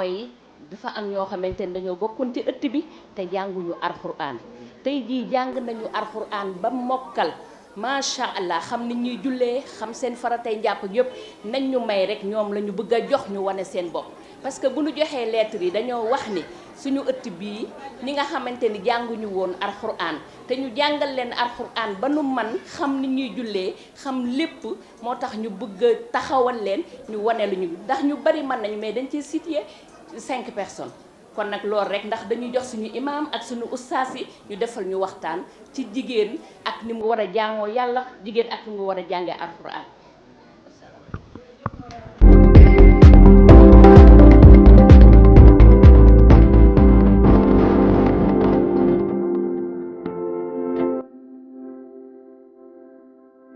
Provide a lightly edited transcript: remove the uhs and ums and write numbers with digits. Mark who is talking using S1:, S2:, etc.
S1: mooy dafa am ñoo xamante ne dañoo bokkoon ci ëtt bi te jànguñu alxuraan tey jii jàng nañu alxuraan ba mokkal macha allah xam ni ñuy jullee xam seen faratay njàpp yëpp nañ ñu may rek ñoom la ñu bëgg a jox ñu wane seen bopp. parce que bu ñu joxee lettres yi dañoo wax ni suñu ëtt bii ñi nga xamante ni jànguñu woon alxuraan te ñu jàngal leen alxuraan ba nu man xam ni ñuy jullee xam lépp moo tax ñu bëgg a taxawal leen ñu wane lu ñu ndax ñu bari mën nañu mais dañ ci cité 5 personnes. kon nag loolu rek ndax dañuy jox suñu imaam ak suñu ustaas yi ñu defal ñu waxtaan ci jigéen ak ni mu war a jaamoo yàlla jigéen ak ni mu war a jàngee alxuraan